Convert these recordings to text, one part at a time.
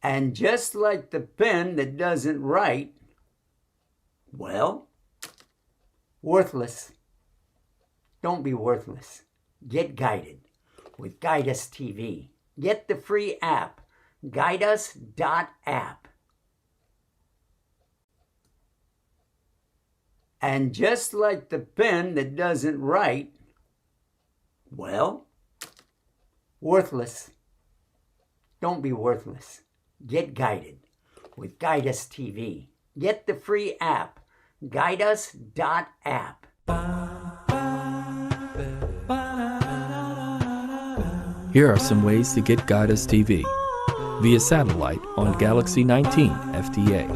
And just like the pen that doesn't write, well, worthless. Don't be worthless. Get guided with Guide Us TV. Get the free app, guideus.app. And just like the pen that doesn't write, well, worthless. Don't be worthless. Get guided with Guide Us TV. Get the free app, guideus.app. Here are some ways to get Guide Us TV. Via satellite on Galaxy 19 FTA.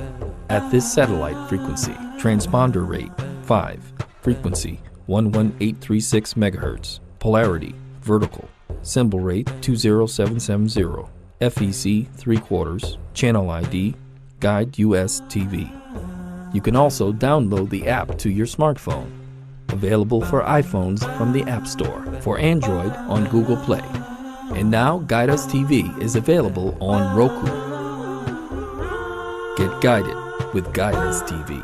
At this satellite frequency, transponder rate 5, frequency 11836 MHz, polarity vertical, symbol rate 20770, FEC 3/4, channel ID, Guide US TV. You can also download the app to your smartphone. Available for iPhones from the App Store, for Android on Google Play. And now Guide Us TV is available on Roku. Get guided with Guide Us TV.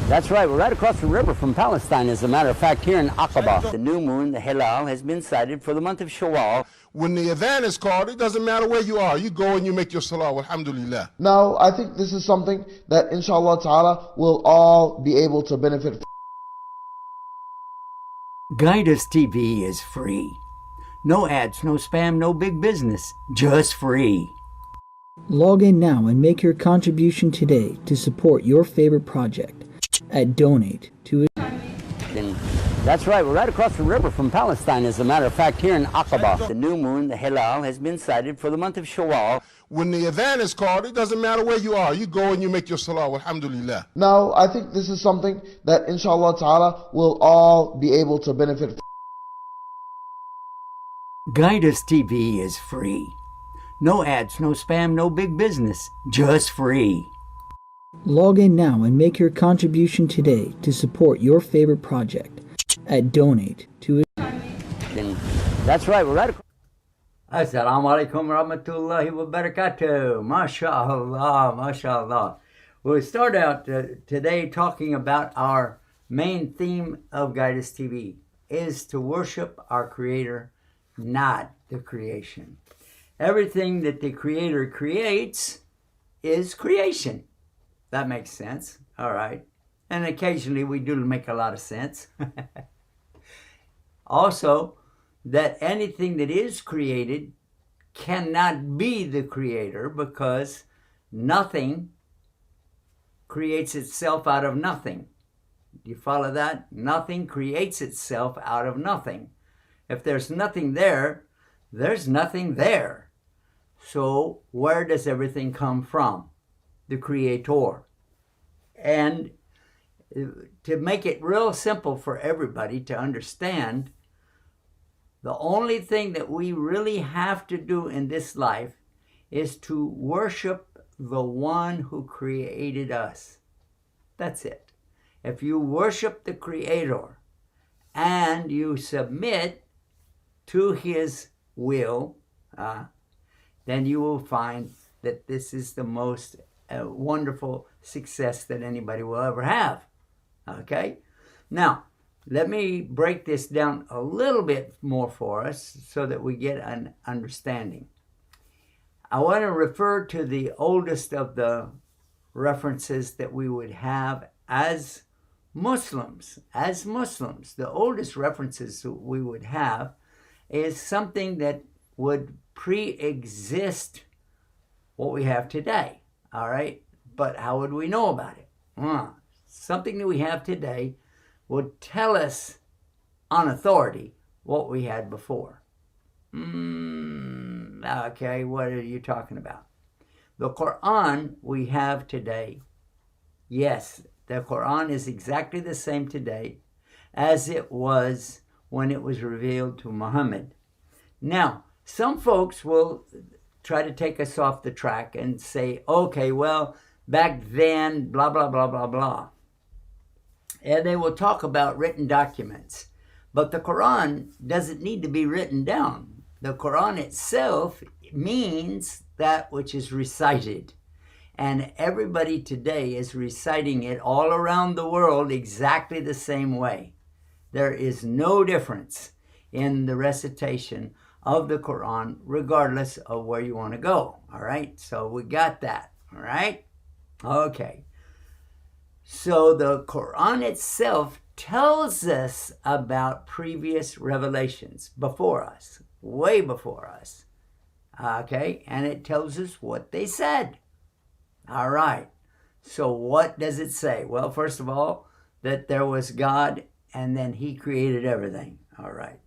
That's right, we're right across the river from Palestine, as a matter of fact, here in Aqaba. The new moon, the Hilal, has been sighted for the month of Shawwal. When the adhan is called, it doesn't matter where you are. You go and you make your salah, alhamdulillah. Now, I think this is something that, inshallah ta'ala, we'll all be able to benefit from. Guide Us TV is free. No ads, no spam, no big business. Just free. Log in now and make your contribution today to support your favorite project at Donate to. That's right, we're right across the river from Palestine, as a matter of fact, here in Aqaba. The new moon, the Hilal, has been sighted for the month of Shawwal. When the adhan is called, it doesn't matter where you are. You go and you make your salah, alhamdulillah. Now, I think this is something that, inshallah ta'ala, we'll all be able to benefit from. Guide Us TV is free. No ads, no spam, no big business. Just free. Log in now and make your contribution today to support your favorite project at Donate to. That's right, we're right across. Assalamu alaikum rahmatullahi wa barakatuh. MashaAllah, MashaAllah. We'll start out today talking about our main theme of Guide Us TV is to worship our Creator, not the creation. Everything that the Creator creates is creation. That makes sense. All right. And occasionally we do make a lot of sense. Also, that anything that is created cannot be the Creator, because nothing creates itself out of nothing. Do you follow that? Nothing creates itself out of nothing. If there's nothing there, there's nothing there. So where does everything come from? The Creator. And to make it real simple for everybody to understand, the only thing that we really have to do in this life is to worship the one who created us. That's it. If you worship the Creator and you submit to His will, then you will find that this is the most wonderful success that anybody will ever have. Okay? Now, let me break this down a little bit more for us so that we get an understanding. I want to refer to the oldest of the references that we would have as Muslims. As Muslims, the oldest references that we would have is something that would pre-exist what we have today. All right? But how would we know about it? Something that we have today would tell us on authority what we had before. Okay, what are you talking about? The Quran we have today, yes, the Quran is exactly the same today as it was when it was revealed to Muhammad. Now, some folks will try to take us off the track and say, okay, well, back then, blah, blah, blah, blah, blah. And they will talk about written documents. But the Quran doesn't need to be written down. The Quran itself means that which is recited. And everybody today is reciting it all around the world exactly the same way. There is no difference in the recitation of the Quran, regardless of where you want to go. All right? So we got that. All right? Okay. So the Quran itself tells us about previous revelations before us, way before us. Okay? And it tells us what they said. All right. So what does it say? Well, first of all, that there was God and then he created everything. All right.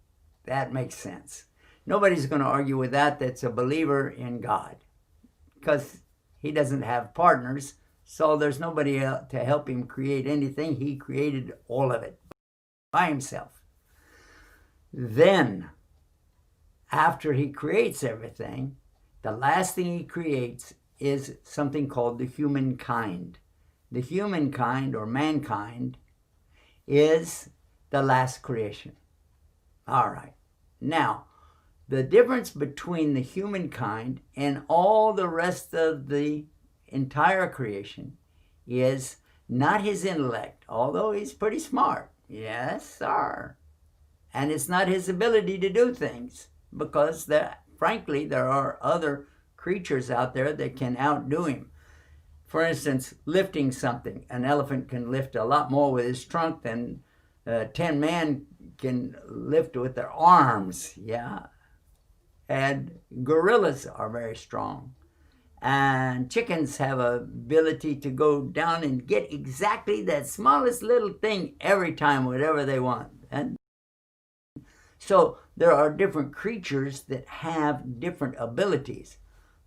That makes sense. Nobody's going to argue with that that's a believer in God, because he doesn't have partners, so there's nobody to help him create anything. He created all of it by himself. Then, after he creates everything, the last thing he creates is something called the humankind. The humankind, or mankind, is the last creation. All right. Now, the difference between the humankind and all the rest of the entire creation is not his intellect, although he's pretty smart. Yes, sir. And it's not his ability to do things, because frankly, there are other creatures out there that can outdo him. For instance, lifting something. An elephant can lift a lot more with his trunk than 10 men can lift with their arms. Yeah. And gorillas are very strong. And chickens have an ability to go down and get exactly that smallest little thing every time, whatever they want. And so there are different creatures that have different abilities.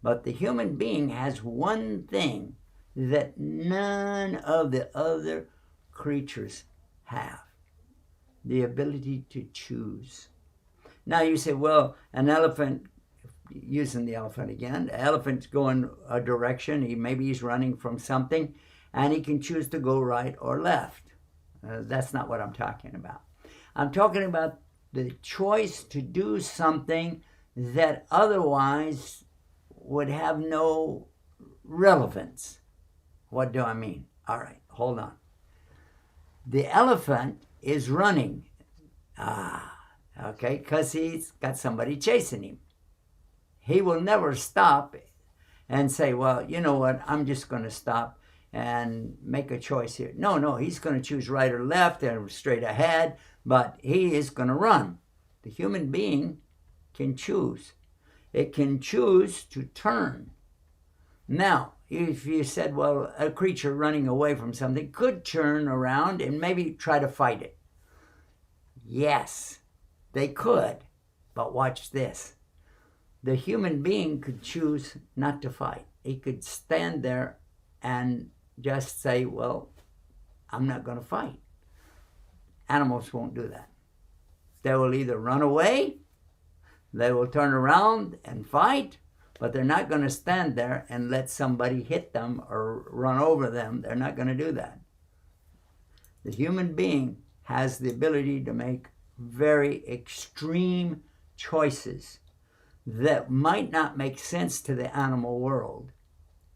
But the human being has one thing that none of the other creatures have: the ability to choose. Now you say, well, an elephant, using the elephant again, the elephant's going a direction, maybe he's running from something, and he can choose to go right or left. That's not what I'm talking about. I'm talking about the choice to do something that otherwise would have no relevance. What do I mean? All right, hold on. The elephant is running. Okay, because he's got somebody chasing him. He will never stop and say, well, you know what, I'm just going to stop and make a choice here. No, he's going to choose right or left or straight ahead, but he is going to run. The human being can choose. It can choose to turn. Now, if you said, well, a creature running away from something could turn around and maybe try to fight it. Yes, they could, but watch this. The human being could choose not to fight. He could stand there and just say, well, I'm not going to fight. Animals won't do that. They will either run away, they will turn around and fight, but they're not going to stand there and let somebody hit them or run over them. They're not going to do that. The human being has the ability to make very extreme choices that might not make sense to the animal world.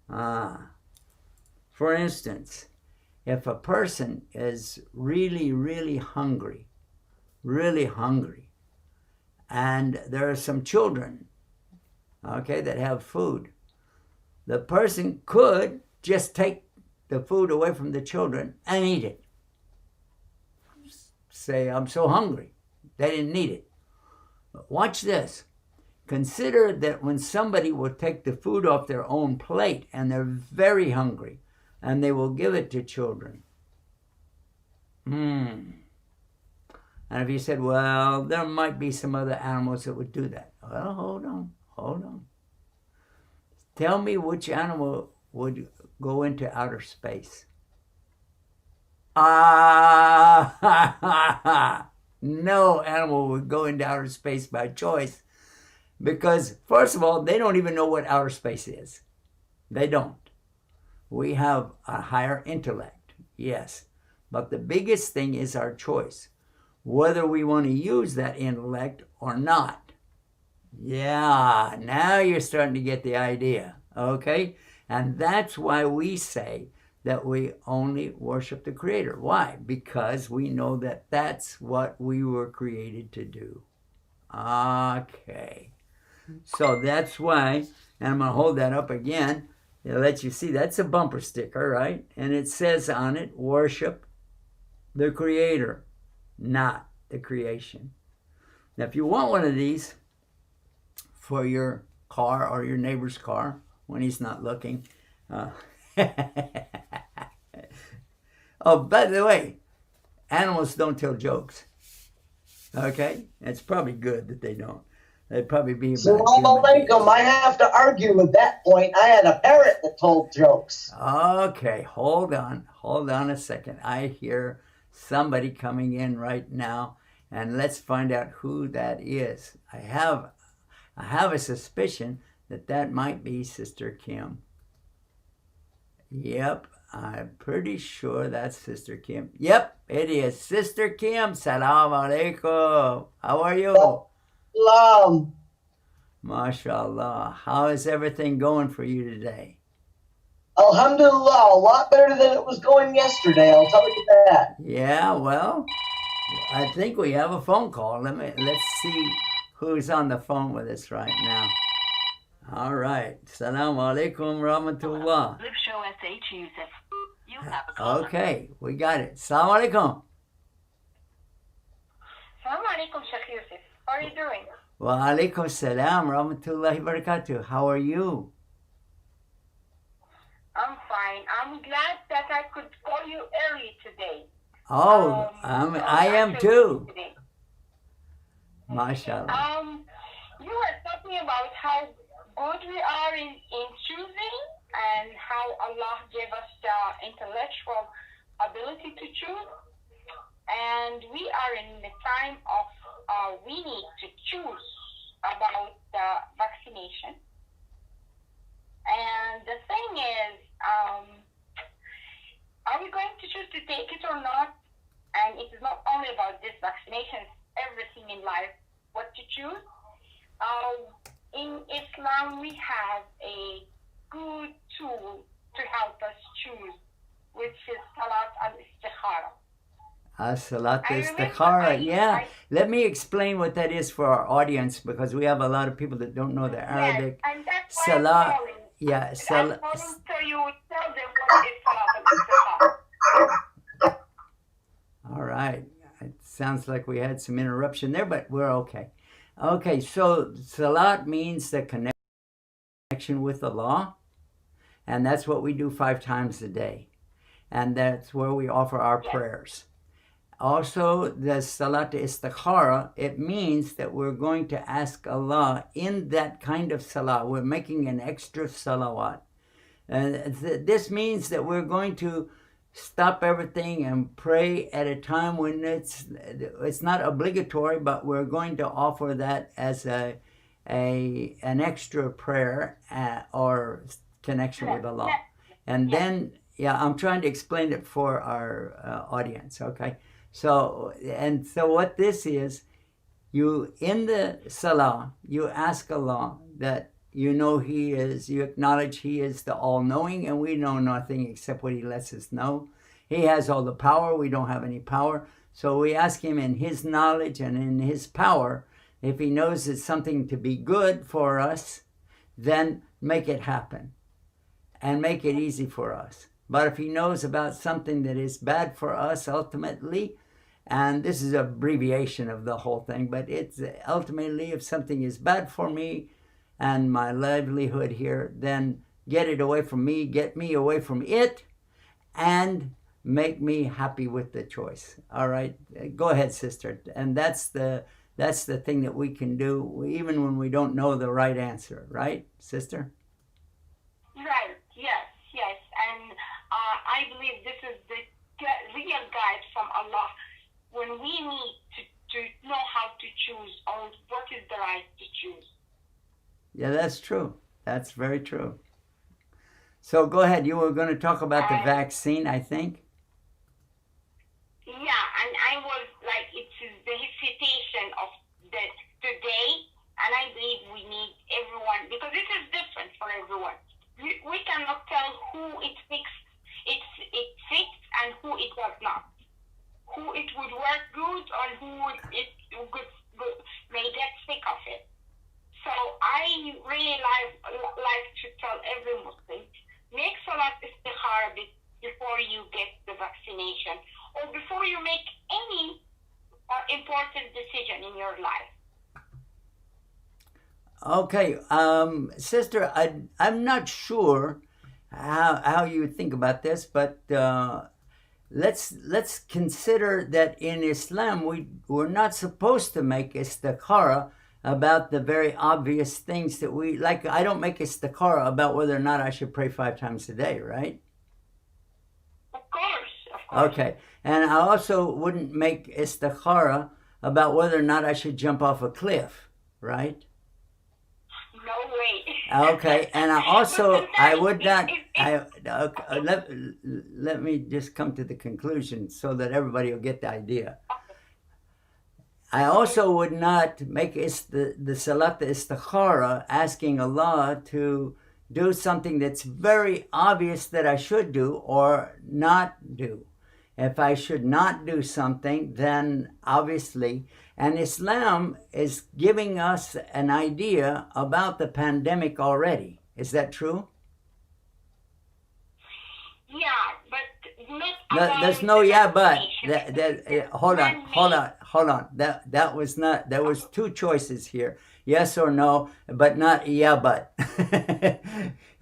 For instance, if a person is really, really hungry, and there are some children, okay, that have food, the person could just take the food away from the children and eat it. Say, I'm so hungry. They didn't need it. But watch this. Consider that when somebody will take the food off their own plate and they're very hungry and they will give it to children. And if you said, well, there might be some other animals that would do that. Well, hold on. Tell me which animal would go into outer space. Ah, no animal would go into outer space by choice because, first of all, they don't even know what outer space is. They don't. We have a higher intellect, yes, but the biggest thing is our choice, whether we want to use that intellect or not. Yeah, now you're starting to get the idea, okay? And that's why we say that we only worship the Creator. Why? Because we know that that's what we were created to do. Okay. So that's why, and I'm going to hold that up again. It'll let you see that's a bumper sticker, right? And it says on it, worship the Creator, not the creation. Now, if you want one of these for your car or your neighbor's car when he's not looking. Oh, by the way, animals don't tell jokes. Okay? It's probably good that they don't. They'd probably be about Salam alaikum. I have to argue with that point. I had a parrot that told jokes. Okay, hold on a second. I hear somebody coming in right now, and let's find out who that is. I have a suspicion that might be Sister Kim. Yep, I'm pretty sure that's Sister Kim. Yep, it is Sister Kim. Salam alaikum. How are you? Salam. MashaAllah. How is everything going for you today? Alhamdulillah, a lot better than it was going yesterday, I'll tell you that. Yeah, well, I think we have a phone call. Let's see who's on the phone with us right now. All right. Salam alaikum rahmatullah. Live show SH Yusuf. You have a call. Okay, we got it. Salam alaikum. Salam alaikum, Sheikh Yusuf. How are you doing? Wa alaikum salam rahmatullahi barakatuh. How are you? I'm fine. I'm glad that I could call you early today. Oh, I am too. Today. MashaAllah. You were talking about how good we are in choosing and how Allah gave us the intellectual ability to choose. And we are in the time of we need to choose about the vaccination. And the thing is, are we going to choose to take it or not? And it is not only about this vaccination, it's everything in life, what to choose. In Islam, we have a good tool to help us choose, which is Salat al-Istikhara. Salat al-Istikhara, yeah. Let me explain what that is for our audience because we have a lot of people that don't know the Arabic. Yes, and that's why Salat, I'm calling. yeah, Salat. So you would tell them what is Salat al-Istikhara. All right. It sounds like we had some interruption there, but we're okay. Okay, so Salat means the connection with Allah, and that's what we do 5 times a day, and that's where we offer our prayers. Also, the Salat Istikhara, it means that we're going to ask Allah in that kind of salah. We're making an extra salawat. And this means that we're going to stop everything and pray at a time when it's not obligatory, but we're going to offer that as an extra prayer or connection with Allah. And then, yeah, I'm trying to explain it for our audience, okay? So what this is, you in the salah, you ask Allah that you acknowledge He is the all-knowing, and we know nothing except what He lets us know. He has all the power, we don't have any power. So we ask Him in His knowledge and in His power, if He knows it's something to be good for us, then make it happen and make it easy for us. But if He knows about something that is bad for us ultimately, and this is an abbreviation of the whole thing, but it's ultimately if something is bad for me and my livelihood here, then get it away from me, get me away from it, and make me happy with the choice. All right, go ahead, sister. And that's the thing that we can do even when we don't know the right answer, right, sister? believe this is the real guide from Allah when we need to know how to choose or what is the right to choose. Yeah, that's true. That's very true. So go ahead. You were going to talk about the vaccine, I think. Yeah, and I was like, it's the hesitation of that today, and I believe we need everyone, because it is different for everyone. We cannot tell who it fits and who it does not. Who it would work good and who it may get sick of it. So I really like to tell every Muslim, make salat istikhara before you get the vaccination or before you make any important decision in your life. Okay, sister, I'm not sure how you think about this, but let's consider that in Islam we're not supposed to make istikhara about the very obvious things that we like. I don't make istikhara about whether or not I should pray 5 times a day, right? Of course. Okay, and I also wouldn't make istikhara about whether or not I should jump off a cliff, right? No way. Okay, and I would not. Let me just come to the conclusion so that everybody will get the idea. I also would not make the salat istikhara asking Allah to do something that's very obvious that I should do or not do. If I should not do something, then obviously, and Islam is giving us an idea about the pandemic already. Is that true? Yeah, but not There's no yeah, but. Hold on. That was not. There was 2 choices here: yes or no, but not yeah, but.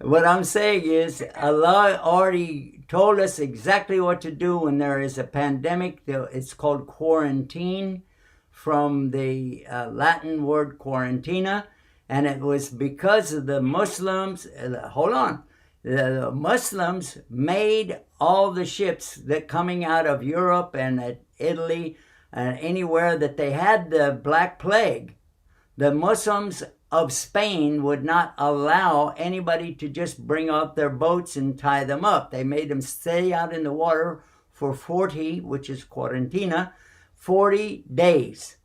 What I'm saying is, Allah already told us exactly what to do when there is a pandemic. It's called quarantine, from the Latin word quarantina, and it was because of the Muslims. Hold on. The Muslims made all the ships that coming out of Europe and Italy and anywhere that they had the Black Plague. The Muslims of Spain would not allow anybody to just bring out their boats and tie them up. They made them stay out in the water for 40, which is quarantina, 40 days.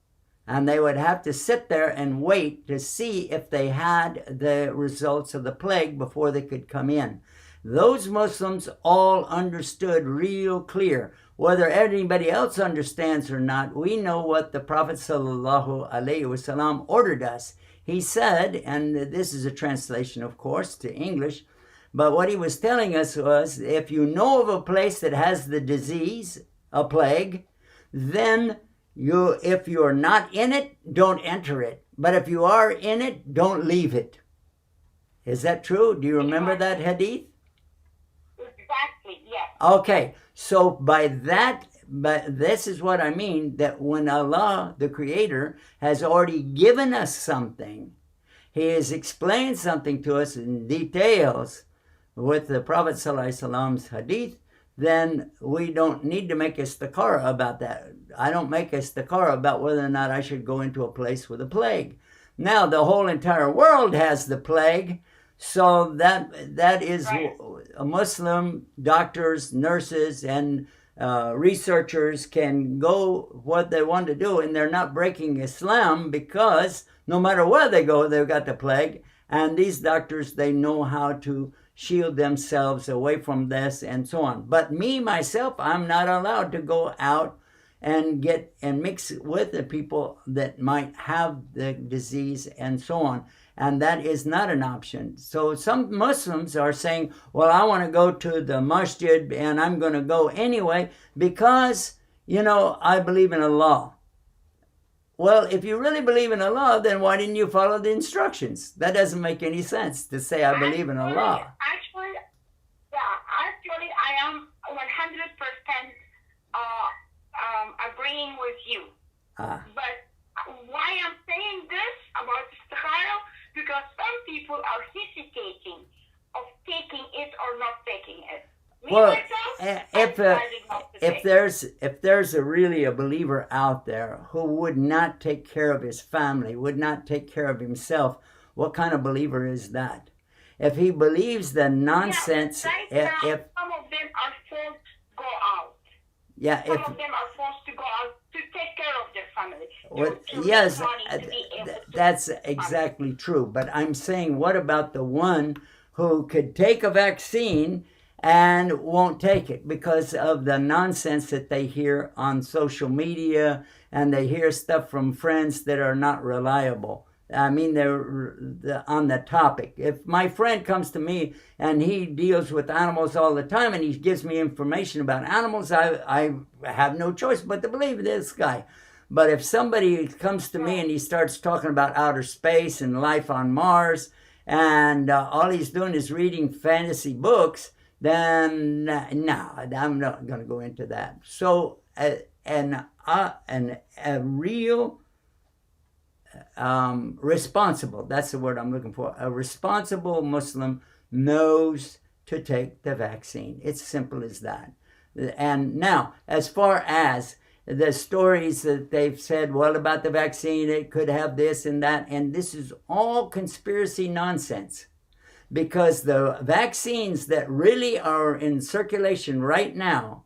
And they would have to sit there and wait to see if they had the results of the plague before they could come in. Those Muslims all understood real clear. Whether anybody else understands or not, we know what the Prophet ﷺ ordered us. He said, and this is a translation, of course, to English, but what he was telling us was, if you know of a place that has the disease, a plague, then if you're not in it, don't enter it. But if you are in it, don't leave it. Is that true? Do you remember that hadith? Exactly, yes. Okay, so but this is what I mean, that when Allah, the Creator, has already given us something, He has explained something to us in details with the Prophet ﷺ's hadith, then we don't need to make istikhara about that. I don't make istikhara about whether or not I should go into a place with a plague. Now, the whole entire world has the plague, so that is right. Muslim doctors, nurses, and researchers can go what they want to do, and they're not breaking Islam, because no matter where they go, they've got the plague, and these doctors, they know how to shield themselves away from this and so on. But me, myself, I'm not allowed to go out and get and mix with the people that might have the disease and so on. And that is not an option. So some Muslims are saying, well, I want to go to the masjid and I'm going to go anyway because, I believe in Allah. Well, if you really believe in Allah, then why didn't you follow the instructions? That doesn't make any sense to say I believe in Allah. Actually, I am 100% agreeing with you. But why I'm saying this about istikhara, because some people are hesitating of taking it or not taking it. Myself, decided not to take it. if there's really a believer out there who would not take care of his family, would not take care of himself, what kind of believer is that? If he believes the nonsense, Yeah, but right now, some of them are forced to go out. Some of them are forced to go out to take care of their family. Yes, Money to be able to that's exactly true. But I'm saying, what about the one who could take a vaccine and won't take it because of the nonsense that they hear on social media, and they hear stuff from friends that are not reliable? I mean, they're on the topic. If my friend comes to me and he deals with animals all the time and he gives me information about animals, I have no choice but to believe this guy. But if somebody comes to me and he starts talking about outer space and life on Mars, and all he's doing is reading fantasy books, then no, I'm not going to go into that. So, a real responsible, that's the word I'm looking for, a responsible Muslim knows to take the vaccine. It's simple as that. And now, as far as the stories that they've said, well, about the vaccine, it could have this and that, and this is all conspiracy nonsense, because the vaccines that really are in circulation right now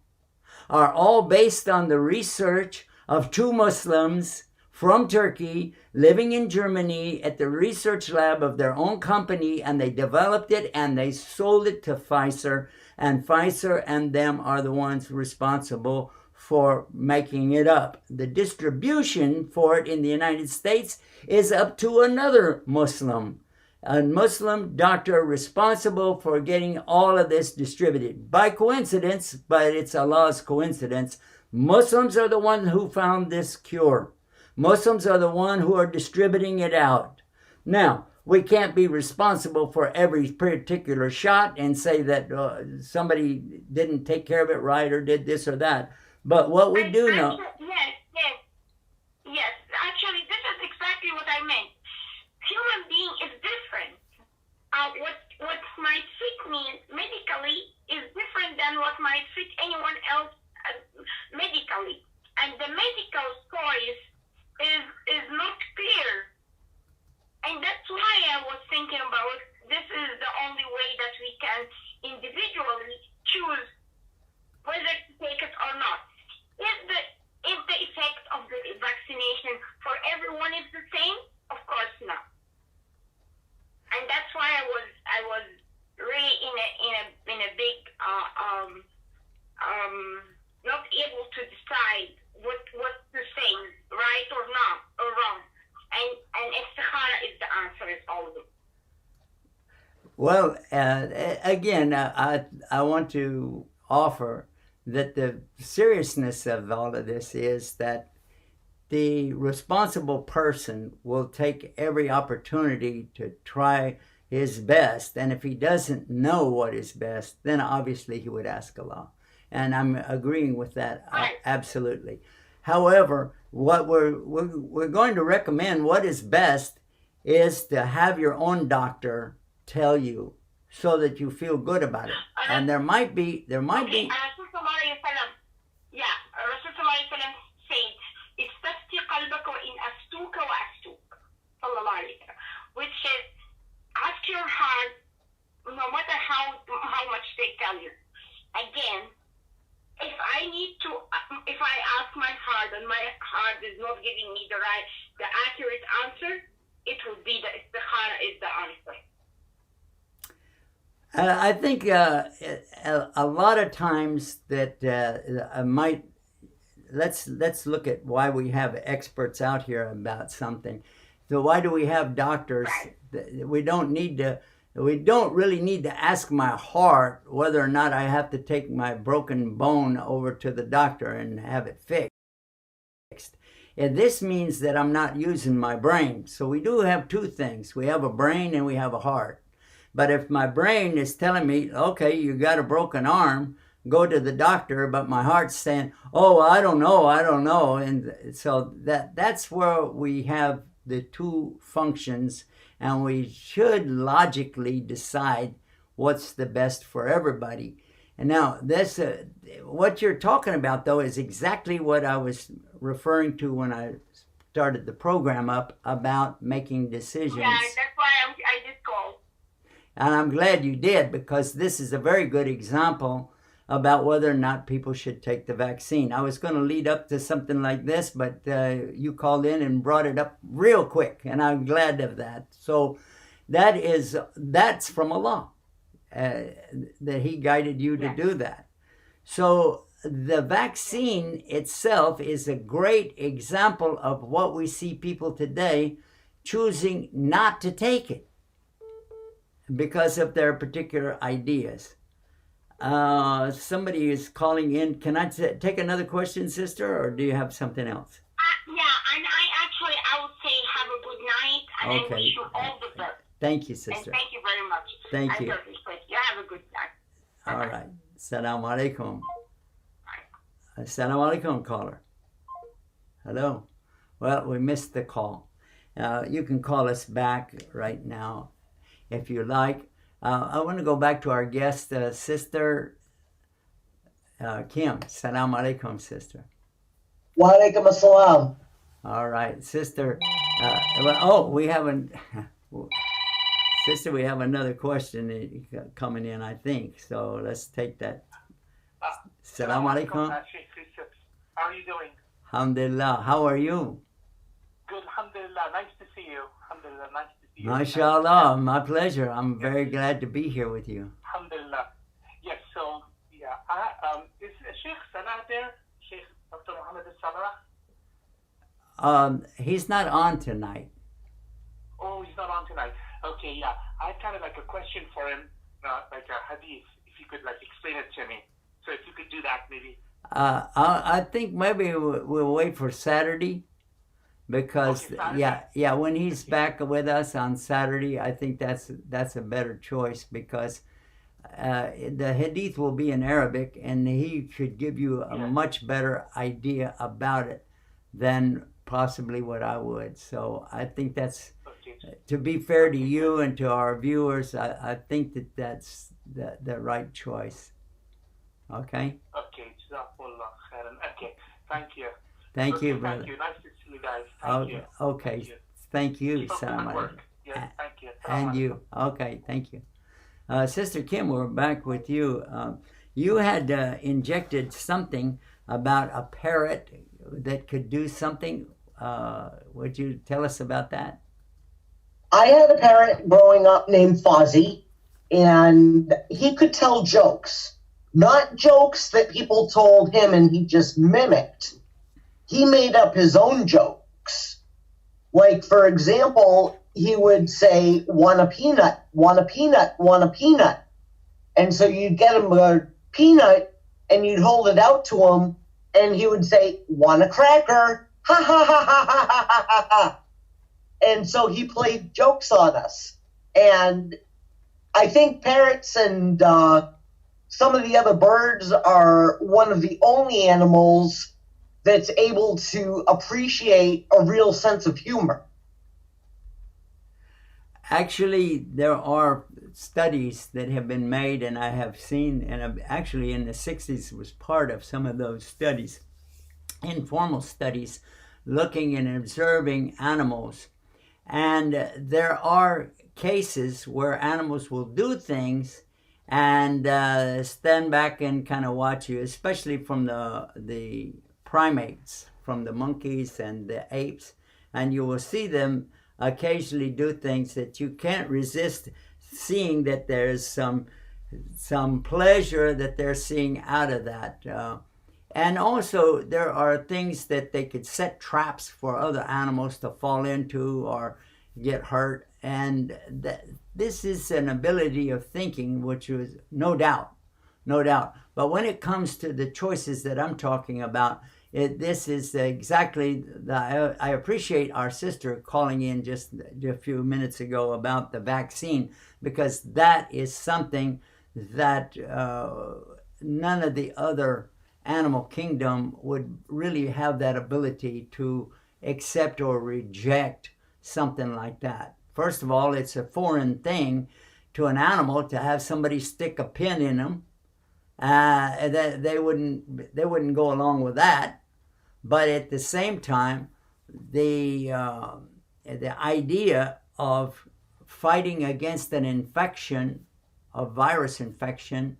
are all based on the research of two Muslims from Turkey living in Germany at the research lab of their own company, and they developed it and they sold it to Pfizer, and Pfizer and them are the ones responsible for making it up. The distribution for it in the United States is up to another Muslim, a Muslim doctor responsible for getting all of this distributed. By coincidence, but it's Allah's coincidence, Muslims are the ones who found this cure. Muslims are the ones who are distributing it out. Now, we can't be responsible for every particular shot and say that somebody didn't take care of it right or did this or that. But what we do know... Yes. Actually, this is exactly what I meant. Human being is different. What might fit me medically is different than what might fit anyone else medically. And the medical choice is not clear. And that's why I was thinking about this is the only way that we can individually choose whether to take it or not. Is the effect of the vaccination for everyone is the same? Of course not. And that's why I was really in a big not able to decide what to say, right or not or wrong. And istikhara is the answer, is always. Well, again, I want to offer that the seriousness of all of this is that the responsible person will take every opportunity to try his best. And if he doesn't know what is best, then obviously he would ask Allah. And I'm agreeing with that, absolutely. However, what we're going to recommend, what is best, is to have your own doctor tell you so that you feel good about it. And there might be. Rasul sallallahu alayhi said, "Istafti qalbaka wa in aftuka wa aftuk." Sallallahu alayhi wa sallam, which is, ask your heart, no matter how much they tell you. Again, if I ask my heart and my heart is not giving me the accurate answer, it would be the istikhara is the answer. I think a lot of times that let's look at why we have experts out here about something. So why do we have doctors? We don't really need to ask my heart whether or not I have to take my broken bone over to the doctor and have it fixed. And this means that I'm not using my brain. So we do have two things. We have a brain and we have a heart. But if my brain is telling me, okay, you got a broken arm, go to the doctor, but my heart's saying, oh, I don't know. And so that's where we have the two functions, and we should logically decide what's the best for everybody. And now this, what you're talking about though, is exactly what I was referring to when I started the program up about making decisions. Yeah, that's why I did call. And I'm glad you did, because this is a very good example about whether or not people should take the vaccine. I was going to lead up to something like this, but you called in and brought it up real quick, and I'm glad of that. So that's from Allah, that He guided you to do that. So the vaccine itself is a great example of what we see people today choosing not to take it because of their particular ideas. Somebody is calling in. Can I take another question, sister, or do you have something else? Yeah, and I would say have a good night, and I wish you all the best. Thank you, sister. And thank you very much. Thank you. You have a good night. All right. Assalamu alaikum. Assalamu alaikum, caller. Hello. Well, we missed the call. You can call us back right now if you like. I want to go back to our guest, Sister Kim. Assalamu alaikum, sister. Wa alaikum assalam. All right, sister. We haven't. Sister, we have another question coming in, I think. So let's take that. Assalamu alaikum. How are you doing? Alhamdulillah. How are you? Good, alhamdulillah. Nice to see you. Alhamdulillah, nice to see you. MashaAllah, my pleasure. I'm very glad to be here with you. Alhamdulillah. Yes, so, yeah. Is Sheikh Salah there? Sheikh Dr. Muhammad Salah? He's not on tonight. Oh, he's not on tonight. Okay, yeah. I had kind of like a question for him, like a hadith, if you could like explain it to me. So if you could do that, maybe. I think maybe we'll wait for Saturday, because okay, Saturday. yeah, when he's back with us on Saturday, I think that's a better choice, because the hadith will be in Arabic, and he could give you a much better idea about it than possibly what I would. So I think that's, to be fair to you and to our viewers, I think that's the right choice. Okay? Okay, Jazakallah khairan. Okay, thank you. Thank okay, you, brother. Thank you. Nice to see you guys. Thank you. Okay, thank you. Keep up the good work. Yes, thank you. And you. Okay, thank you. Sister Kim, we're back with you. You had injected something about a parrot that could do something. Would you tell us about that? I had a parrot growing up named Fozzie, and he could tell jokes. Not jokes that people told him and he just mimicked. He made up his own jokes. Like, for example, he would say, want a peanut, want a peanut, want a peanut. And so you'd get him a peanut and you'd hold it out to him and he would say, want a cracker, ha ha ha ha ha ha ha ha. And so he played jokes on us. And I think parrots and some of the other birds are one of the only animals that's able to appreciate a real sense of humor. Actually, there are studies that have been made, and I have seen, and actually in the 60s was part of some of those studies, informal studies, looking and observing animals. And there are cases where animals will do things and stand back and kind of watch you, especially from the primates, from the monkeys and the apes, and you will see them occasionally do things that you can't resist seeing, that there's some pleasure that they're seeing out of that. And also there are things that they could set traps for other animals to fall into or get hurt. And this is an ability of thinking, which is no doubt. But when it comes to the choices that I'm talking about, this is exactly, I appreciate our sister calling in just a few minutes ago about the vaccine, because that is something that none of the other animal kingdom would really have that ability to accept or reject something like that. First of all, it's a foreign thing to an animal to have somebody stick a pin in them they wouldn't go along with that. But at the same time, the idea of fighting against an infection, a virus infection,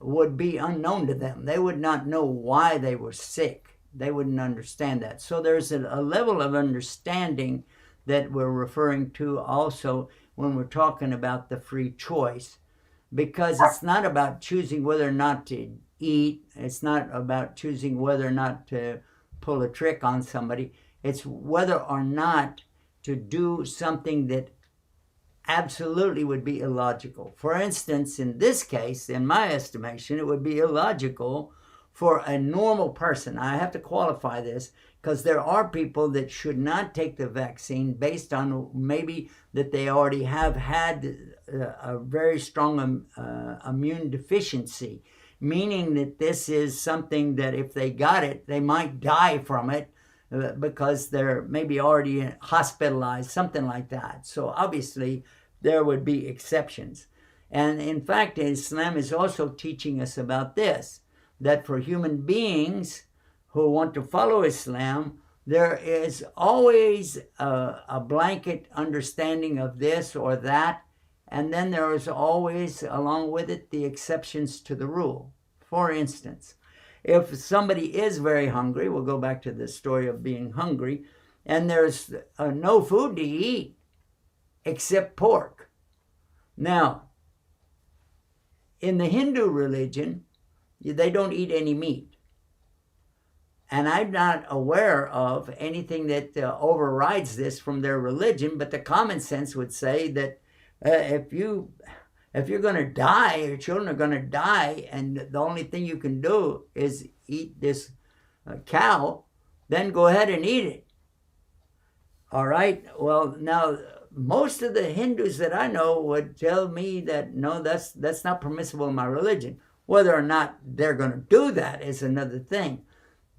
would be unknown to them. They would not know why they were sick. They wouldn't understand that. So there's a level of understanding that we're referring to also when we're talking about the free choice, because it's not about choosing whether or not to eat. It's not about choosing whether or not to pull a trick on somebody. It's whether or not to do something that absolutely would be illogical. For instance, in this case, in my estimation, it would be illogical for a normal person. I have to qualify this because there are people that should not take the vaccine based on maybe that they already have had a very strong immune deficiency, meaning that this is something that if they got it, they might die from it because they're maybe already hospitalized, something like that. So obviously there would be exceptions. And in fact, Islam is also teaching us about this, that for human beings who want to follow Islam, there is always a blanket understanding of this or that, and then there is always, along with it, the exceptions to the rule. For instance, if somebody is very hungry, we'll go back to the story of being hungry, and there's no food to eat except pork. Now, in the Hindu religion, they don't eat any meat. And I'm not aware of anything that overrides this from their religion, but the common sense would say that if you're going to die, your children are going to die, and the only thing you can do is eat this cow, then go ahead and eat it. All right? Well, now, most of the Hindus that I know would tell me that, no, that's not permissible in my religion. Whether or not they're going to do that is another thing.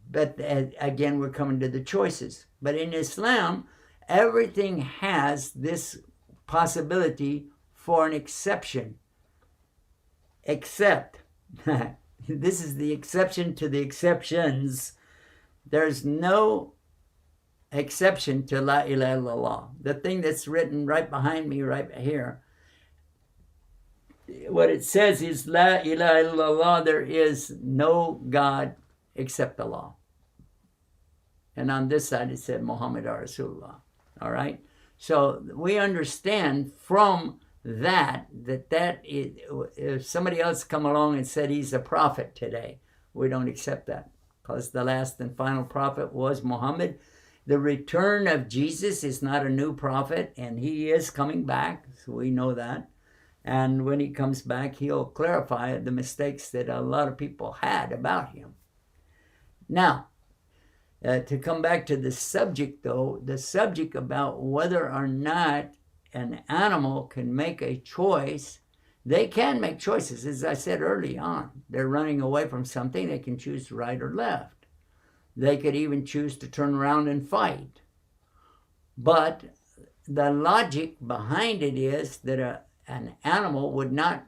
But again, we're coming to the choices. But in Islam, everything has this possibility for an exception. Except, this is the exception to the exceptions. There's no exception to La ilaha illallah. The thing that's written right behind me, right here, what it says is La ilaha illallah, there is no God except Allah. And on this side it said Muhammad Rasulullah. All right? So we understand from that is, if somebody else come along and said he's a prophet today, we don't accept that, because the last and final prophet was Muhammad. The return of Jesus is not a new prophet, and he is coming back, so we know that. And when he comes back, he'll clarify the mistakes that a lot of people had about him. Now, to come back to the subject, though, the subject about whether or not an animal can make a choice, they can make choices. As I said early on, they're running away from something, they can choose right or left. They could even choose to turn around and fight. But the logic behind it is that an animal would not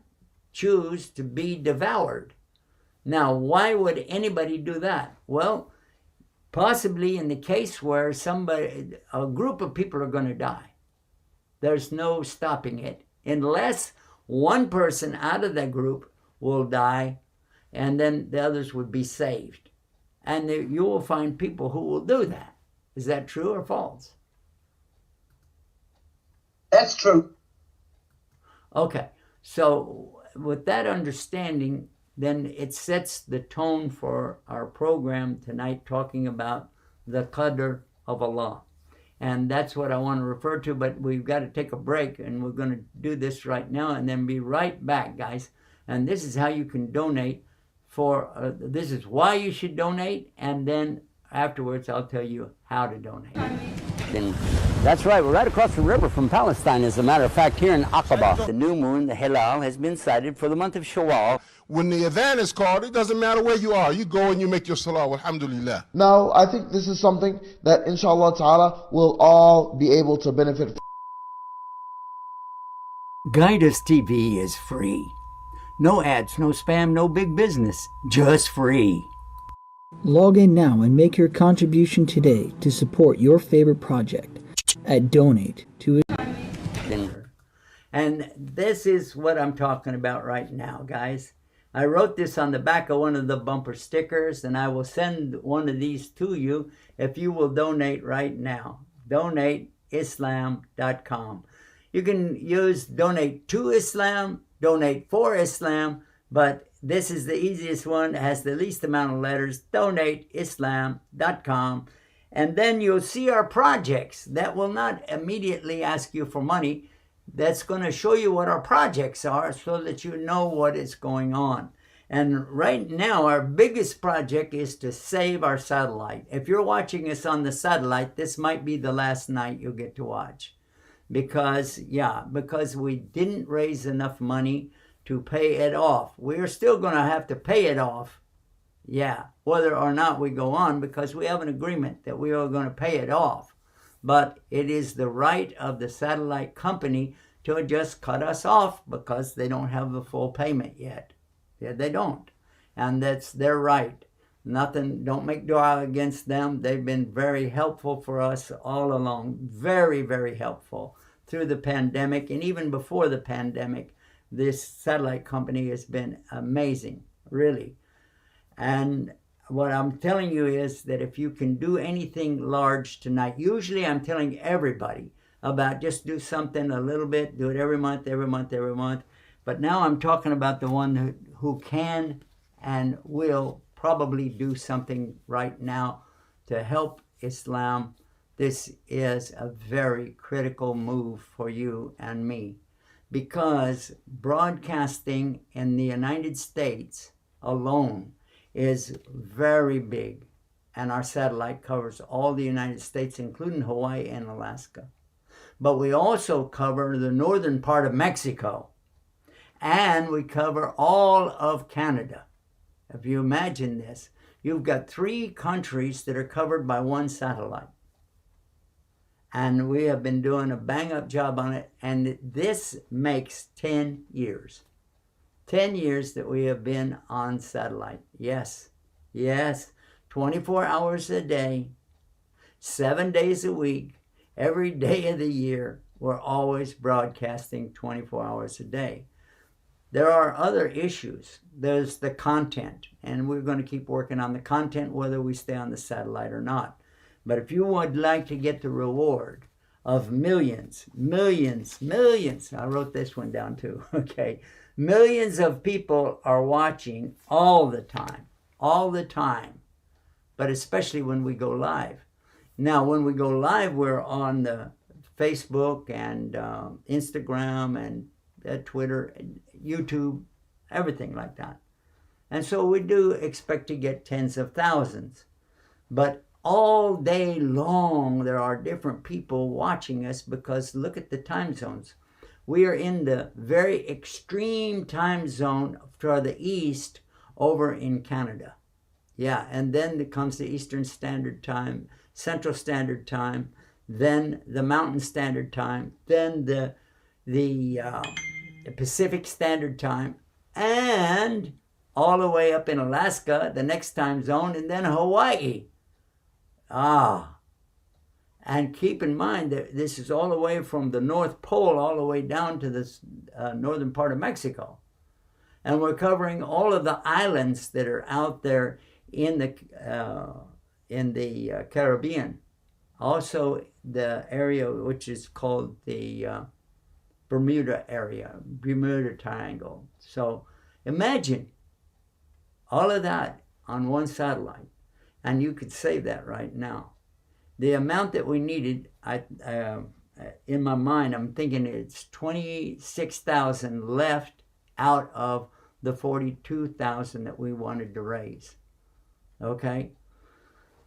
choose to be devoured. Now, why would anybody do that? Well, possibly in the case where a group of people are going to die. There's no stopping it, unless one person out of that group will die, and then the others would be saved. And you will find people who will do that. Is that true or false? That's true. Okay, so with that understanding, then it sets the tone for our program tonight, talking about the qadr of Allah. And that's what I want to refer to, but we've got to take a break, and we're going to do this right now and then be right back, guys. And this is how you can donate for, this is why you should donate, and then afterwards I'll tell you how to donate. That's right, we're right across the river from Palestine, as a matter of fact, here in Aqaba. The new moon, the Hilal, has been sighted for the month of Shawwal. When the adhan is called, it doesn't matter where you are. You go and you make your salah, alhamdulillah. Now, I think this is something that inshallah ta'ala will all be able to benefit. Guidus TV is free. No ads, no spam, no big business. Just free. Log in now and make your contribution today to support your favorite project at Donate to And this is what I'm talking about right now, guys. I wrote this on the back of one of the bumper stickers, and I will send one of these to you if you will donate right now. DonateIslam.com. You can use donate to Islam, donate for Islam, but this is the easiest one. It has the least amount of letters. DonateIslam.com. And then you'll see our projects. That will not immediately ask you for money. That's going to show you what our projects are so that you know what is going on. And right now, our biggest project is to save our satellite. If you're watching us on the satellite, this might be the last night you'll get to watch. Because we didn't raise enough money to pay it off. We're still going to have to pay it off. Yeah, whether or not we go on, because we have an agreement that we are going to pay it off. But it is the right of the satellite company to just cut us off because they don't have the full payment yet. Yeah, they don't. And that's their right. Nothing, don't make dua against them. They've been very helpful for us all along. Very, very helpful through the pandemic. And even before the pandemic, this satellite company has been amazing, really. And what I'm telling you is that if you can do anything large tonight, usually I'm telling everybody about just do something a little bit, do it every month, every month, every month. But now I'm talking about the one who can and will probably do something right now to help Islam. This is a very critical move for you and me, because broadcasting in the United States alone is very big, and our satellite covers all the United States, including Hawaii and Alaska. But we also cover the northern part of Mexico, and we cover all of Canada. If you imagine this, you've got 3 countries that are covered by one satellite. And we have been doing a bang-up job on it, and this makes 10 years. 10 years that we have been on satellite. Yes, 24 hours a day, 7 days a week, every day of the year. We're always broadcasting 24 hours a day. There are other issues. There's the content, and we're going to keep working on the content whether we stay on the satellite or not. But if you would like to get the reward of millions, I wrote this one down too, okay? Millions of people are watching all the time, but especially when we go live. Now, when we go live, we're on the Facebook and Instagram and Twitter, and YouTube, everything like that. And so we do expect to get tens of thousands. But all day long, there are different people watching us, because look at the time zones. We are in the very extreme time zone for the East over in Canada. Yeah, and then it comes the Eastern Standard Time, Central Standard Time, then the Mountain Standard Time, then the Pacific Standard Time, and all the way up in Alaska, the next time zone, and then Hawaii. And keep in mind that this is all the way from the North Pole all the way down to the northern part of Mexico. And we're covering all of the islands that are out there in the Caribbean. Also the area which is called the Bermuda area, Bermuda Triangle. So imagine all of that on one satellite. And you could say that right now. The amount that we needed, in my mind, I'm thinking it's 26,000 left out of the 42,000 that we wanted to raise. Okay?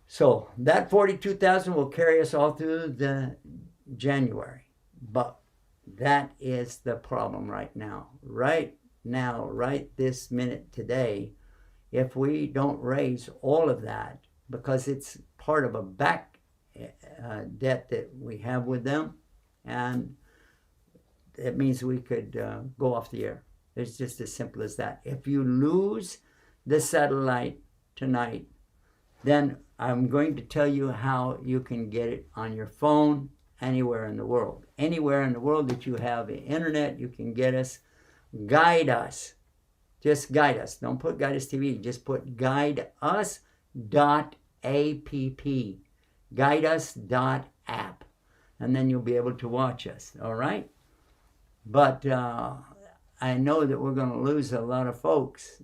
So that 42,000 will carry us all through the January. But that is the problem right now. Right now, right this minute today, if we don't raise all of that, because it's part of a back debt that we have with them, and it means we could go off the air. It's just as simple as that. If you lose the satellite tonight, then I'm going to tell you how you can get it on your phone anywhere in the world. Anywhere in the world that you have the internet, you can get us. Guide us. Just guide us. Don't put Guide Us TV. Just put guideus.app. Guideus.app. And then you'll be able to watch us. All right? But I know that we're going to lose a lot of folks.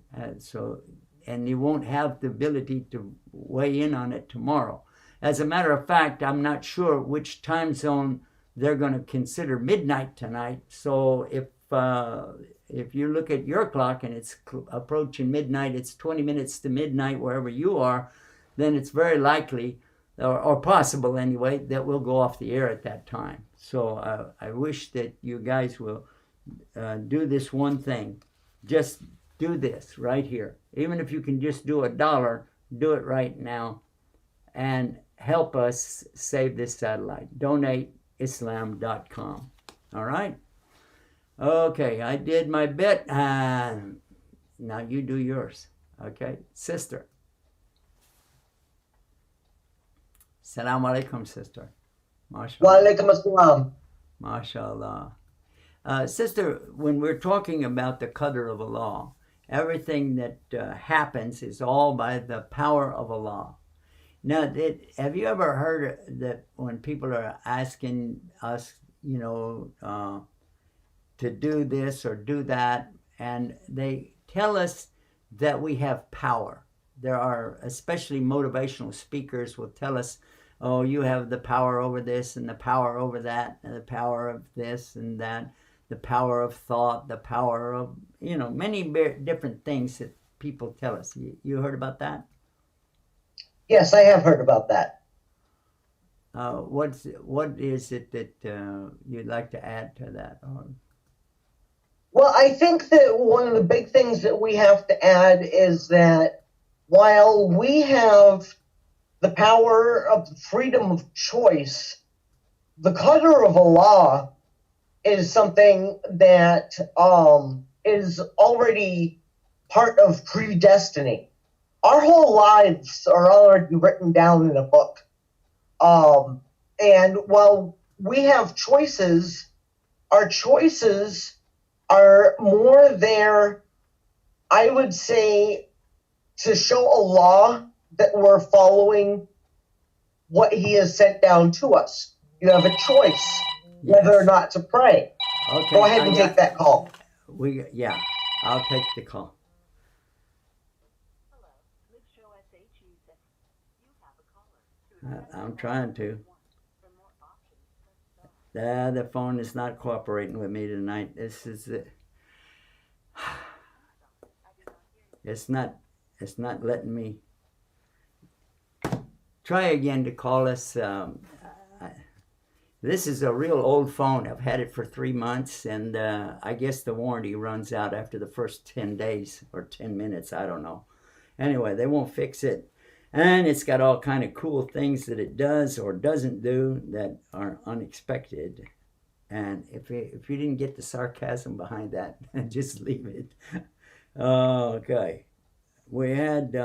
And you won't have the ability to weigh in on it tomorrow. As a matter of fact, I'm not sure which time zone they're going to consider midnight tonight. So if you look at your clock and it's approaching midnight, it's 20 minutes to midnight wherever you are, then it's very likely, or possible anyway, that we'll go off the air at that time. So I wish that you guys will do this one thing. Just do this right here. Even if you can just do $1, do it right now and help us save this satellite. DonateIslam.com. All right? Okay, I did my bit. Now you do yours. Okay, sister. Assalamu alaikum, sister. MashaAllah. Wa alaikum assalam. MashaAllah. Sister, when we're talking about the qadr of Allah, everything that happens is all by the power of Allah. Now, have you ever heard that when people are asking us, to do this or do that, and they tell us that we have power? There are, especially motivational speakers will tell us, oh, you have the power over this and the power over that and the power of this and that, the power of thought, the power of, many different things that people tell us. You heard about that? Yes, I have heard about that. What is it that you'd like to add to that? Well, I think that one of the big things that we have to add is that while we have the power of freedom of choice, the qadr of Allah is something that is already part of predestiny. Our whole lives are already written down in a book. And while we have choices, our choices are more there, I would say, to show Allah that we're following what He has sent down to us. You have a choice whether or not to pray. Okay, go ahead and take that call. I'll take the call. I'm trying to. The phone is not cooperating with me tonight. This is it. It's not letting me. Try again to call us. This is a real old phone. I've had it for 3 months, and I guess the warranty runs out after the first 10 days or 10 minutes. I don't know. Anyway, they won't fix it. And it's got all kind of cool things that it does or doesn't do that are unexpected. And if you didn't get the sarcasm behind that, just leave it. Okay. We had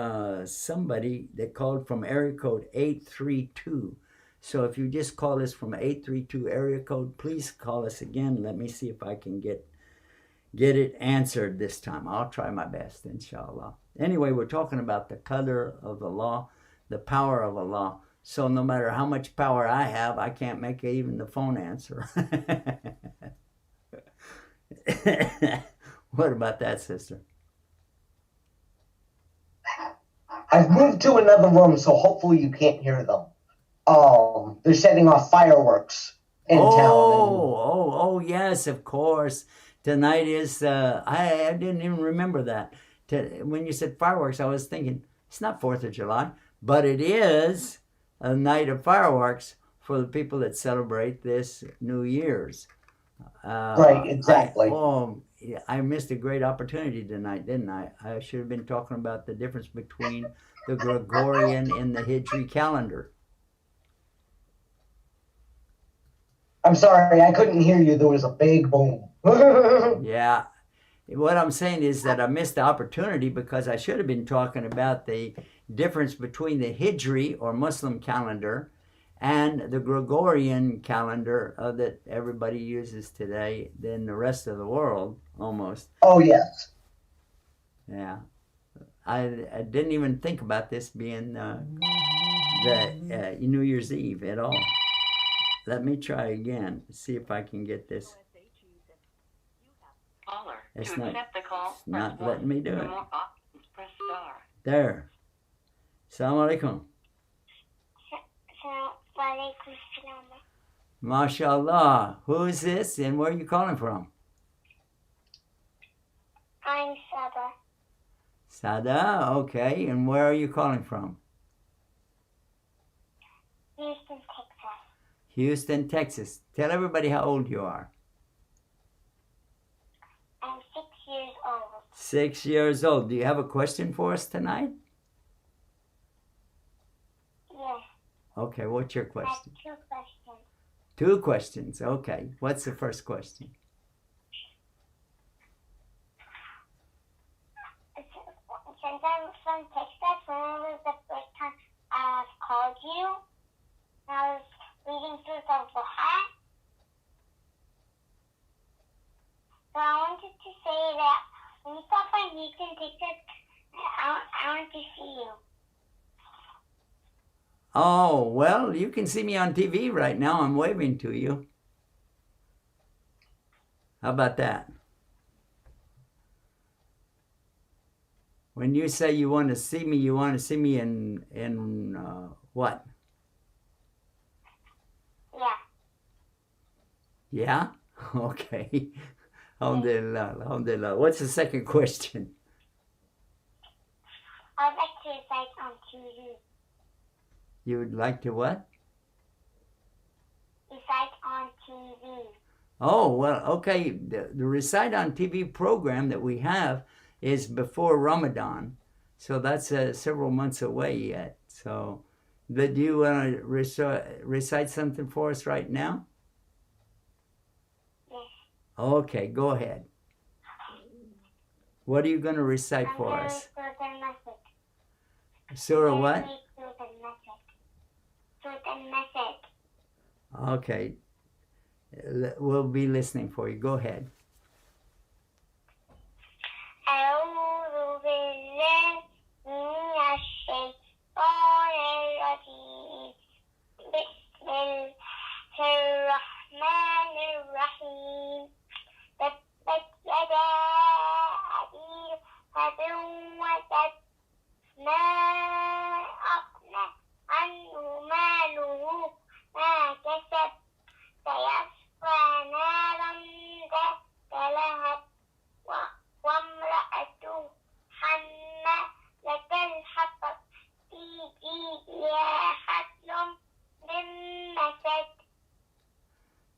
somebody that called from area code 832. So if you just call us from 832 area code, please call us again. Let me see if I can get it answered this time. I'll try my best, inshallah. Anyway, we're talking about the qadr of Allah, the power of Allah. So no matter how much power I have, I can't make even the phone answer. What about that, sister? I've moved to another room, so hopefully you can't hear them. They're setting off fireworks in town. Oh, yes, of course. Tonight is, I didn't even remember that. When you said fireworks, I was thinking, it's not 4th of July, but it is a night of fireworks for the people that celebrate this New Year's. Right, exactly. I missed a great opportunity tonight, didn't I? I should have been talking about the difference between the Gregorian and the Hijri calendar. I'm sorry, I couldn't hear you. There was a big boom. Yeah. what I'm saying is that I missed the opportunity because I should have been talking about the difference between the Hijri or Muslim calendar and the Gregorian calendar that everybody uses today than the rest of the world, almost. Oh, yes. Yeah. I didn't even think about this being the New Year's Eve at all. Let me try again, see if I can get this. It's not letting me do it. There. Assalamu alaikum. MashaAllah. Who is this and where are you calling from? I'm Sada. Sada, okay. And where are you calling from? Houston, Texas. Houston, Texas. Tell everybody how old you are. I'm 6 years old. 6 years old. Do you have a question for us tonight? Yes. Okay, what's your I have question? 2 questions. 2 questions, okay. What's the first question? Since I'm from Texas, when was the first time I called you? I was reading through the Buha. So I wanted to say that when you stop by Houston, Texas, I want to see you. Oh, well, you can see me on TV right now. I'm waving to you. How about that? When you say you want to see me, you want to see me in what? Yeah. Yeah? Okay. Alhamdulillah, alhamdulillah. What's the second question? I'd like to recite on TV. You would like to what? Recite on TV. Oh, well, okay. The Recite on TV program that we have is before Ramadan. So that's several months away yet. So, but do you want to recite something for us right now? Yes. Okay, go ahead. What are you going to recite I'm for going us? to read the message. Surah what? Read through the message. Through the message. Okay. We'll be listening for you. Go ahead. أعوذ بالله من الشيطان الرجيم بسم الله الرحمن الرحيم تبت يدا أبي لهب وتب ما أغنى عنه ماله ما كسب سيصلى نارا ذات لهب وامرأته حمالة الحطب في جيدها حبل من مسد.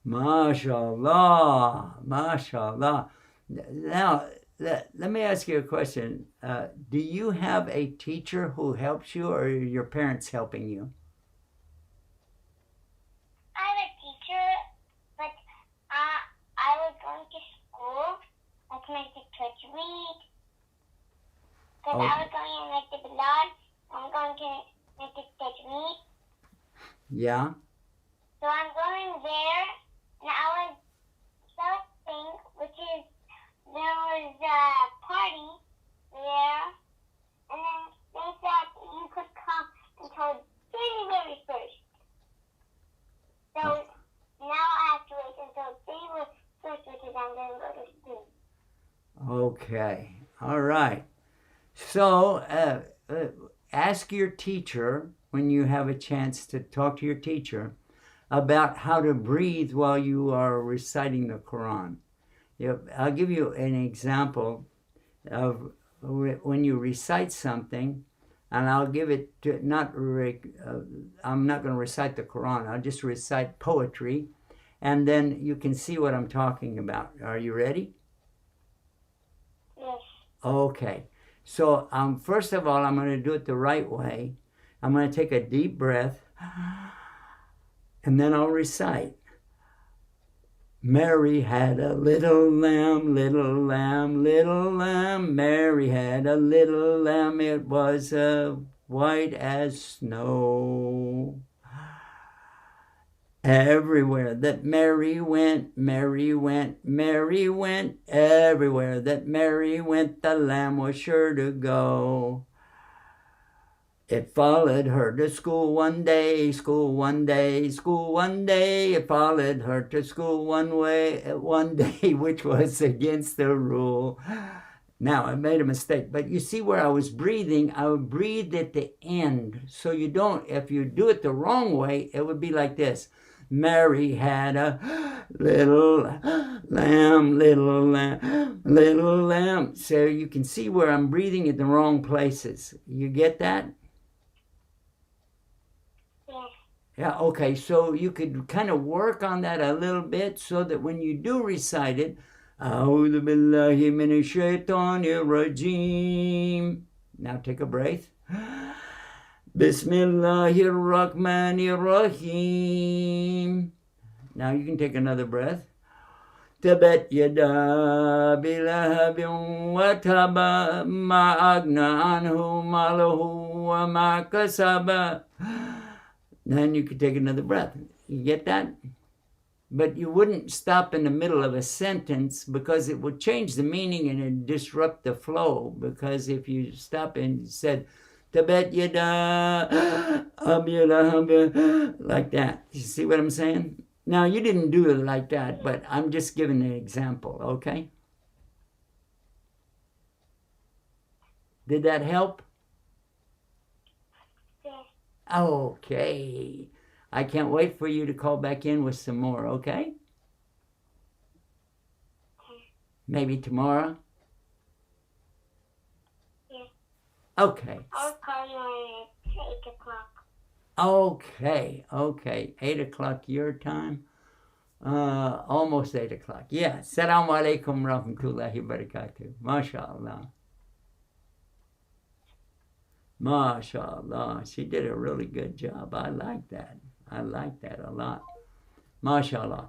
MashaAllah, MashaAllah. Now, let me ask you a question. Do you have a teacher who helps you, or are your parents helping you? I have a teacher, but I was going to school to make the church read. Because I was going to make the blood, I'm going to make the church read. Yeah? So I'm going there, and I was something, which is there was a party there, and then they said you could come until January 1st. So now I have to wait until January 1st, which is I'm going to go to school. Okay. All right. So, ask your teacher, when you have a chance to talk to your teacher, about how to breathe while you are reciting the Quran. I'll give you an example of when you recite something, and I'll give it to, I'm not going to recite the Quran, I'll just recite poetry, and then you can see what I'm talking about. Are you ready? Yes. Okay. So first of all, I'm going to do it the right way. I'm going to take a deep breath, and then I'll recite. Mary had a little lamb, little lamb, little lamb. Mary had a little lamb, it was white as snow. Everywhere that Mary went, Mary went, Mary went. Everywhere that Mary went, the lamb was sure to go. It followed her to school one day, school one day, school one day. It followed her to school one day, which was against the rule. Now, I made a mistake, but you see where I was breathing, I would breathe at the end. So you don't, if you do it the wrong way, it would be like this. Mary had a little lamb, little lamb, little lamb. So you can see where I'm breathing in the wrong places. You get that? Yeah, okay, so you could kind of work on that a little bit so that when you do recite it, أعوذ بالله من الشيطان الرجيم. Now take a breath. Bismillahir Rahmanir Rahim. Now you can take another breath. تبت يدا بلهب وتب ما أغنى عنه ماله وما كسب. Then you could take another breath. You get that? But you wouldn't stop in the middle of a sentence because it would change the meaning and it'd disrupt the flow. Because if you stop and said, Tabet yada, like that. You see what I'm saying? Now, you didn't do it like that, but I'm just giving an example, okay? Did that help? Okay. I can't wait for you to call back in with some more, okay? Maybe tomorrow? Yeah. Okay. I'll call you at 8 o'clock. Okay. 8 o'clock your time? Almost 8 o'clock. Yeah. Assalamu alaikum rahmatullahi barakatuh. MashaAllah. MashaAllah. She did a really good job. I like that. I like that a lot. MashaAllah.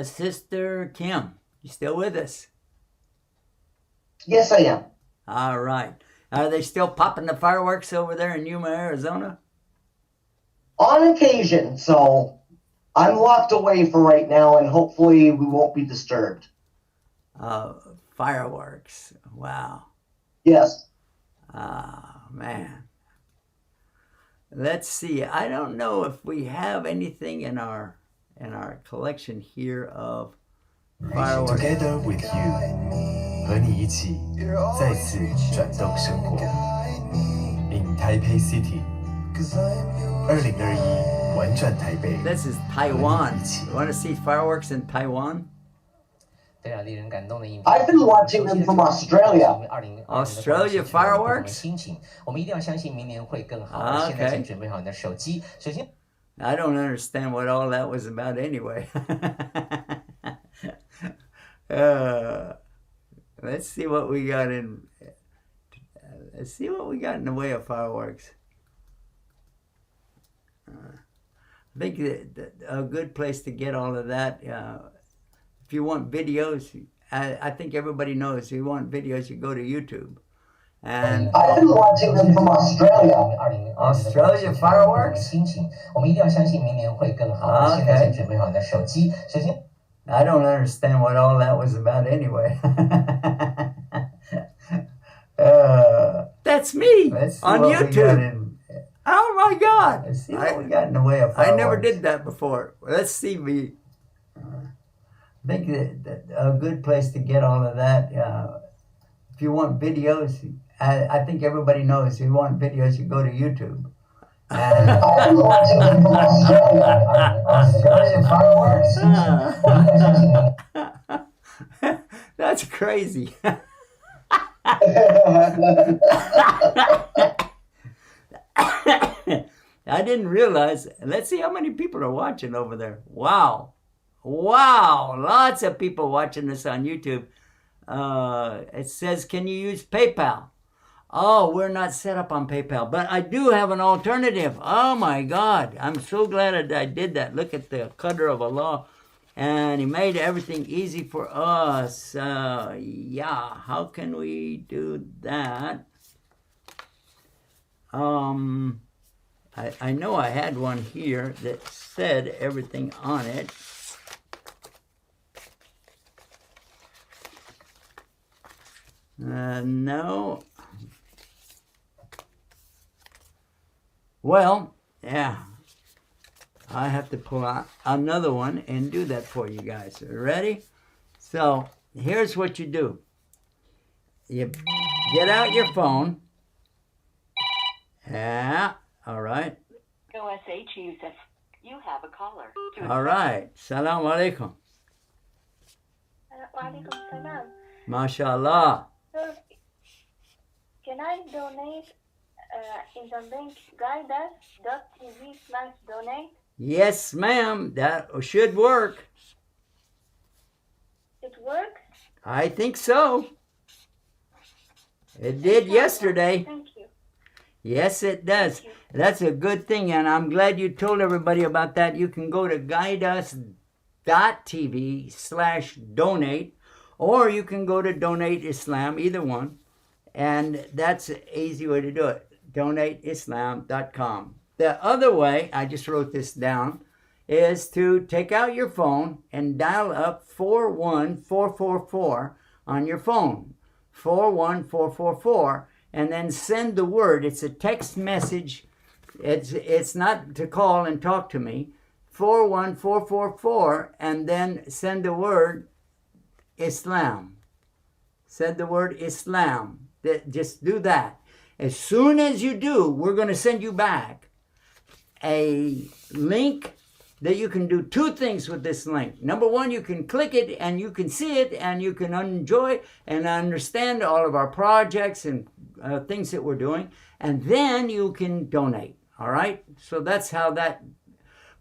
Sister Kim, you still with us? Yes, I am. All right. Are they still popping the fireworks over there in Yuma, Arizona? On occasion, so I'm locked away for right now, and hopefully we won't be disturbed. Fireworks. Wow. Yes. Man. Let's see. I don't know if we have anything in our collection here of fireworks. Together with you， 和你一起再次转动生活。In Taipei City， 2021玩转台北。 This is Taiwan. You want to see fireworks in Taiwan? I've been watching them from Australia. Australia fireworks? Okay. I don't understand what all that was about anyway. Let's see what we got in. Let's see what we got in the way of fireworks. I think that a good place to get all of that. If you want videos, I think everybody knows. If you want videos, you go to YouTube. And I've been watching them from Australia. Australia fireworks? Okay. I don't understand what all that was about anyway. That's me on YouTube. Oh my God! Let's see what we got in the way of fireworks. I never did that before. Let's see me. I think that a good place to get all of that. If you want videos, I think everybody knows. If you want videos, you go to YouTube. And I've been watching them from Australia. That's crazy. I didn't realize. Let's see how many people are watching over there. Wow. Lots of people watching this on YouTube. It says, can you use PayPal? Oh, we're not set up on PayPal, but I do have an alternative. Oh my God. I'm so glad that I did that. Look at the Qadr of Allah. And he made everything easy for us. Yeah, how can we do that? I know I had one here that said everything on it. No. Well, yeah. I have to pull out another one and do that for you guys. Ready? So here's what you do. You get out your phone. Yeah, all right. OSH Yusuf, you have a caller. All right. Salam alaikum. Wa alaikum salam. MashaAllah. So, can I donate in the link guidus.tv/donate? Yes, ma'am. That should work. It works? I think so. It did yesterday. Thank you. Yes, it does. That's a good thing, and I'm glad you told everybody about that. You can go to guideus.tv/donate, or you can go to Donate Islam, either one, and that's an easy way to do it. DonateIslam.com. The other way, I just wrote this down, is to take out your phone and dial up 41444 on your phone. 41444, and then send the word. It's a text message. It's not to call and talk to me. 41444, and then send the word Islam. Send the word Islam. Just do that. As soon as you do, we're going to send you back a link that you can do two things with this link. Number one, you can click it and you can see it and you can enjoy and understand all of our projects and things that we're doing. And then you can donate. All right? So that's how that.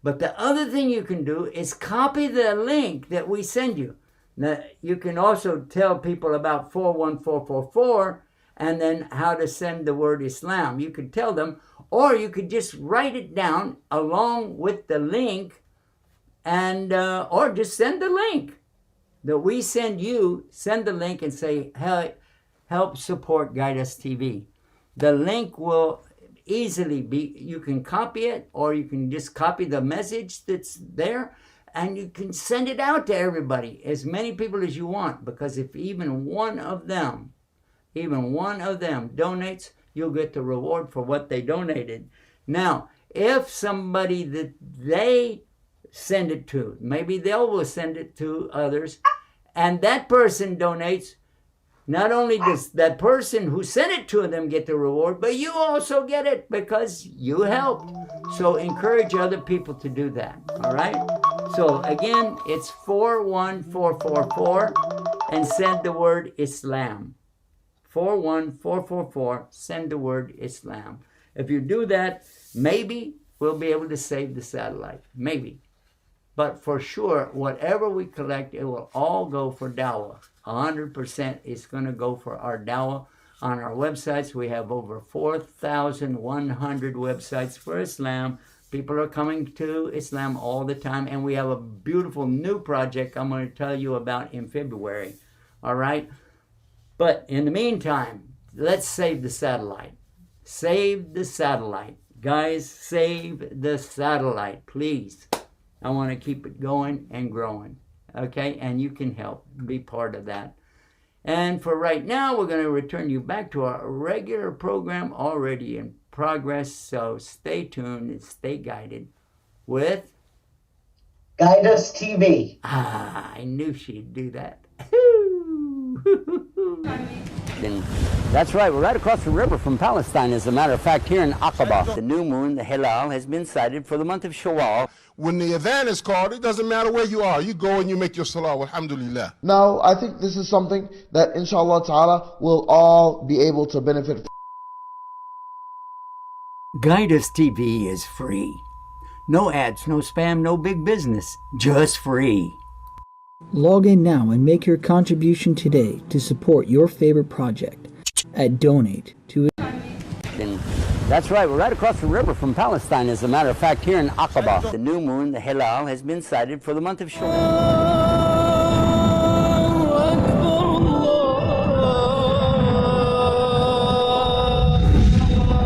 But the other thing you can do is copy the link that we send you. Now, you can also tell people about 41444 and then how to send the word Islam. You could tell them, or you could just write it down along with the link, and or just send the link that we send you. Send the link and say, hey, help support Guidus TV. The link will easily be, you can copy it, or you can just copy the message that's there, and you can send it out to everybody, as many people as you want, because if even one of them donates, you'll get the reward for what they donated. Now, if somebody that they send it to, maybe they will send it to others, and that person donates, not only does that person who sent it to them get the reward, but you also get it because you helped. So encourage other people to do that, all right? So again, it's 41444 and send the word Islam. 41444, send the word Islam. If you do that, maybe we'll be able to save the satellite. Maybe. But for sure, whatever we collect, it will all go for dawah. 100% is going to go for our dawah. On our websites, we have over 4,100 websites for Islam. People are coming to Islam all the time. And we have a beautiful new project I'm going to tell you about in February. All right? But in the meantime, let's save the satellite. Save the satellite. Guys, save the satellite, please. I want to keep it going and growing. Okay? And you can help be part of that. And for right now, we're going to return you back to our regular program already in progress. So stay tuned and stay guided with Guidus TV. I knew she'd do that. That's right, we're right across the river from Palestine. As a matter of fact, here in Aqaba, the new moon, the Hilal, has been sighted for the month of Shawwal. When the adhan is called, it doesn't matter where you are. You go and you make your salah, alhamdulillah. Now, I think this is something that inshallah ta'ala will all be able to benefit from. Guidus TV is free. No ads, no spam, no big business. Just free. Log in now and make your contribution today to support your favorite project at Donate to That's right, we're right across the river from Palestine, as a matter of fact, here in Aqaba. The new moon, the Hilal, has been sighted for the month of Shawwal.